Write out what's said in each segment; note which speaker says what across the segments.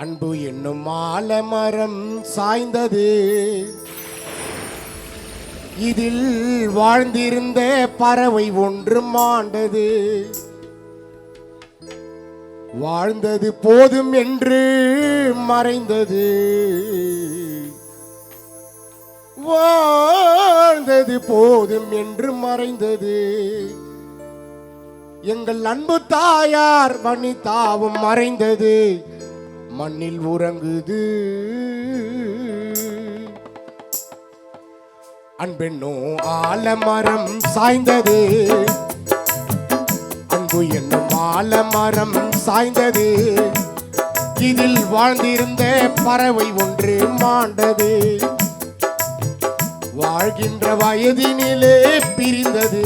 Speaker 1: அன்பு என்னும் ஆலமரம் சாய்ந்தது, இதில் வாழ்ந்திருந்த பறவை ஒன்று மாண்டது. வாழ்ந்தது போதும் என்று மறைந்தது, வாழ்ந்தது போதும் என்று மறைந்தது. எங்கள் அன்பு தாயார் வனிதாவும் மறைந்தது, மண்ணில் உறங்குது. அன்பென்னோ ஆலமரம் சாய்ந்தது, அன்பு என்னும் ஆலமரம் சாய்ந்தது, இதில் வாழ்ந்திருந்த பறவை ஒன்று மாண்டது. வாழ்கின்ற வயதினிலே பிரிந்தது,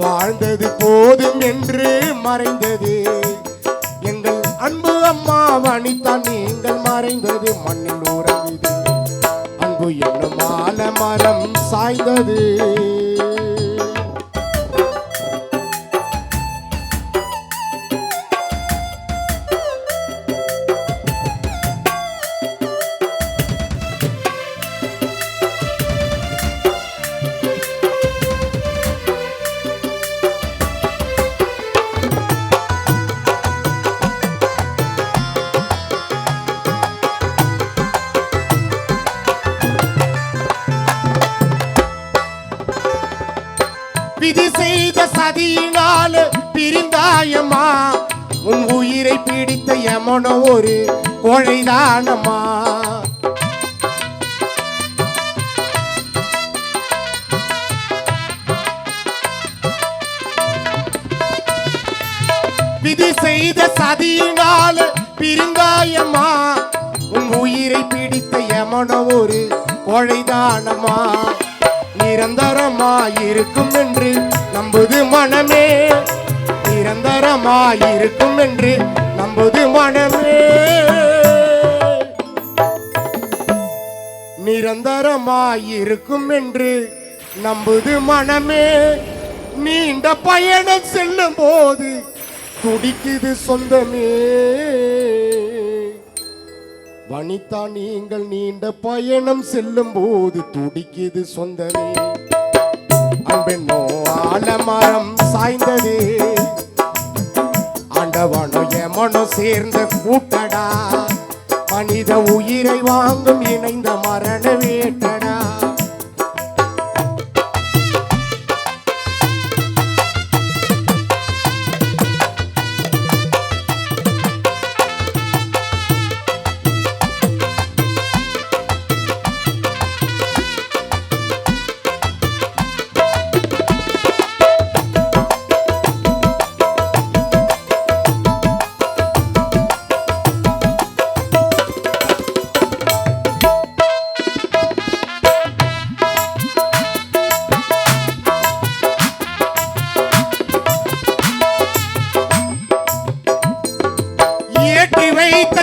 Speaker 1: வாழ்ந்தது போதும் என்று மறைந்தது. எங்கள் அன்பு அம்மா வனிதா நீங்கள் மறைந்தது, மண்ணில் உறங்குது. அன்பு என்னும் ஆலமரம் சாய்ந்தது. விதி செய்த சதியினால் பிரிந்தாயம்மா, உன் உயிரை பிடித்த யமனோ ஒரு கோழைதானம்மா. விதி செய்த சதியினால் பிரிந்தாயம்மா, உன் உயிரை பிடித்த யமனோ ஒரு கோழைதானம்மா. நிரந்தரமாயிருக்கும் என்று நம்புது மனமே, நிரந்தரமாயிருக்கும் என்று நம்புது மனமே, நிரந்தரமாயிருக்கும் என்று நம்புது மனமே. நீண்ட பயணம் செல்லும் போது துடிக்குது சொந்தமே. வனிதா நீங்கள் நீண்ட பயணம் செல்லும் போது துடிக்குது சொந்தமே. அன்பென்னோ ஆலமரம் சாய்ந்தது, ஆண்டவனோ எமனோ சேர்ந்த கூட்டடா, மனித உயிரை வாங்கும் இணைந்த மரண வேட்டடா.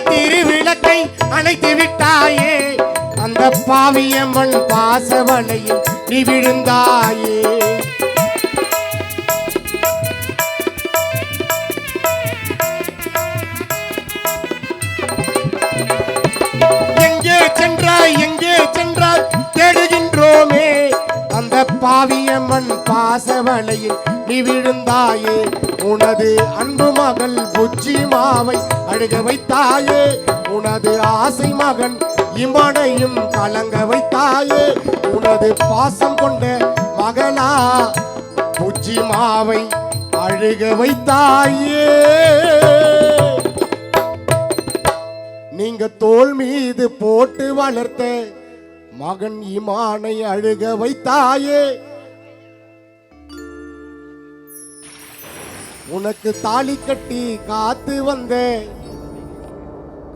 Speaker 1: திருவிளக்கை அணைத்து விட்டாயே, அந்த பாவியம்மன் பாசவலையில் நீ விழுந்தாயே. எங்கே சென்றாய் எங்கே சென்றாய் தேடுகின்றோமே, அந்த பாவியம்மன் பாசவலையில் நீ விழுந்தாயே. உனது அன்பு மகள் புச்சி மாவை அழுக வைத்தாயே, உனது ஆசை மகன் இமனையும் கலங்க வைத்தாயே. உனது பாசம் கொண்ட மகளா புச்சி மாவை அழுக வைத்தாயே. நீங்க தோள் மீது போட்டு வளர்த்த மகன் இமானை அழுக வைத்தாயே. உனக்கு தாலி கட்டி காத்து வந்த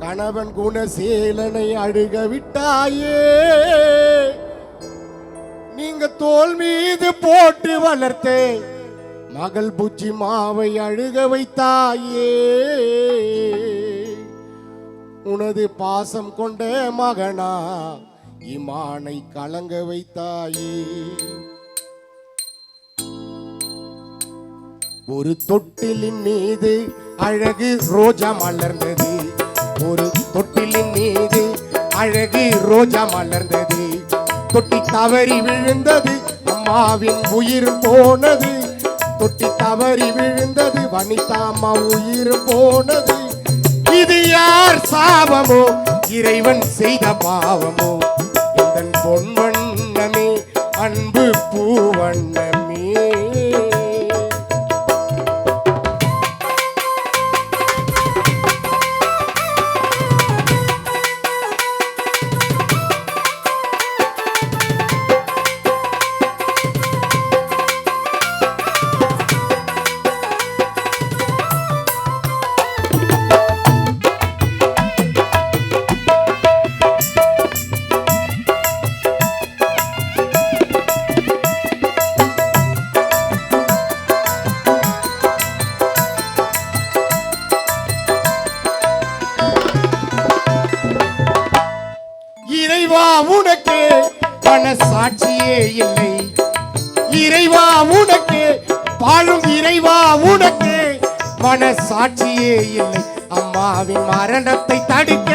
Speaker 1: கணவன் குணசீலனை அழுக விட்டாயே. நீங்க தோள் மீது போட்டு வளர்த்த மகள் புச்சி மாவை அழுக வைத்தாயே. உனது பாசம் கொண்ட மகனா இமானை கலங்க வைத்தாயே. ஒரு தொட்டிலின் மீது அழகு ரோஜா மலர்ந்தது. ஒரு தொட்டிலின் மீது அழகு ரோஜா மலர்ந்தது. தொட்டி தவறி விழுந்தது, அம்மாவின் உயிர் போனது. தொட்டி தவறி விழுந்தது, வனிதா அம்மா உயிர் போனது. இது யார் சாபமோ, இறைவன் செய்த பாவமோ? எந்தன் பொன் வண்ணமே, அன்பு பூவண்ணமே. இறைவா உனக்கு மனசாட்சியே இல்லை. இறைவா உனக்கு பாழும் இறைவா உனக்கு மனசாட்சியே இல்லை. அம்மாவின் மரணத்தை தடுக்க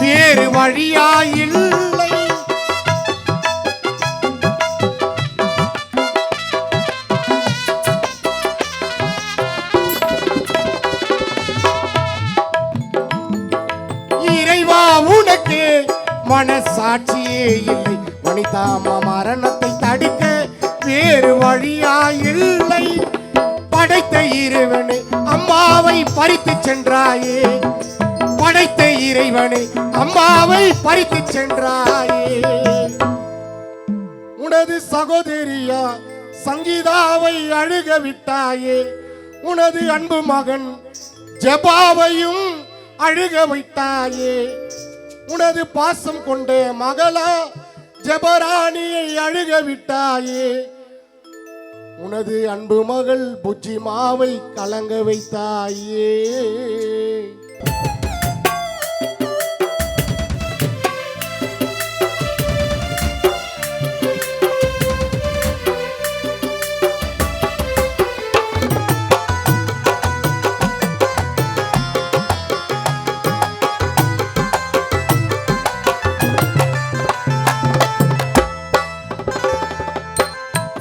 Speaker 1: வேறு வழியா இல்லை. இறைவா உனக்கு மனசாட்சியே இல்லை. வனிதா அம்மா மரணத்தை தடுக்க வேறு வழியா இல்லை. படைத்த இறைவனை அம்மாவை பறித்து சென்றாயே. படைத்த இறைவனை அம்மாவை பறித்து சென்றாயே. உனது சகோதரியா சங்கீதாவை அழுக விட்டாயே. உனது அன்பு மகன் ஜெபாவையும் அழுக வைத்தாயே. உனது பாசம் கொண்ட மகளா ஜெபராணியை அழுக விட்டாயே. உனது அன்பு மகள் புஜ்ஜிமாவை கலங்க வைத்தாயே.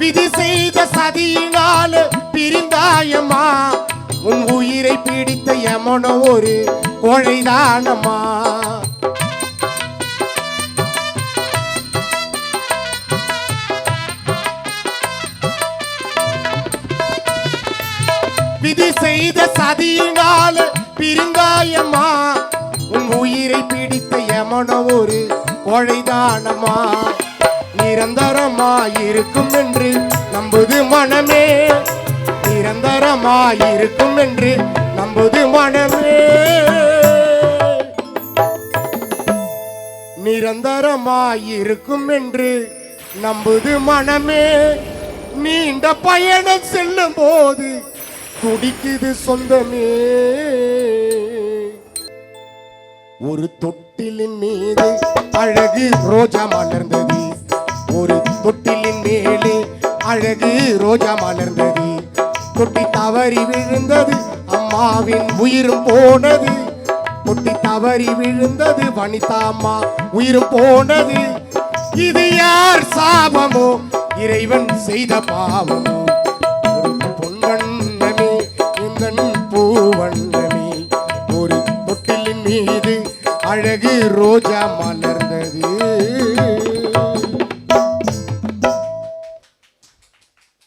Speaker 1: விதி செய்த சதியினால் பிரிந்தாயம்மா. உன் உயிரை பிடித்த யமனோ ஒரு கோழைதானம்மா. விதி செய்த சதியினால் பிரிந்தாயம்மா. உன் உயிரை பிடித்த யமனோ ஒரு கோழைதானம்மா. நிரந்தரமாயிருக்கும் என்று நம்புது மனமே. நிரந்தரமாயிருக்கும் என்று நம்புது மனமே. நிரந்தரமாயிருக்கும் என்று நம்புது மனமே. நீண்ட பயணம் செல்லும் போது துடிக்குது சொந்தமே. ஒரு தொட்டிலின் மீது அழகு ரோஜா மலர்ந்தது. ஒரு தொட்டிலின் மேலே அழகு ரோஜா மலர்ந்தது. தொட்டி தவறி விழுந்தது, அம்மாவின் உயிரும் போனது. தொட்டி தவறி விழுந்தது, வனிதா அம்மா உயிரும் போனது. இது யார் சாபமோ, இறைவன் செய்த பாவமோ? ஒரு பொன்வண்ணமே, இந்த பூவண்ணமே. ஒரு தொட்டிலின் மீது அழகு ரோஜா மலர்ந்தது.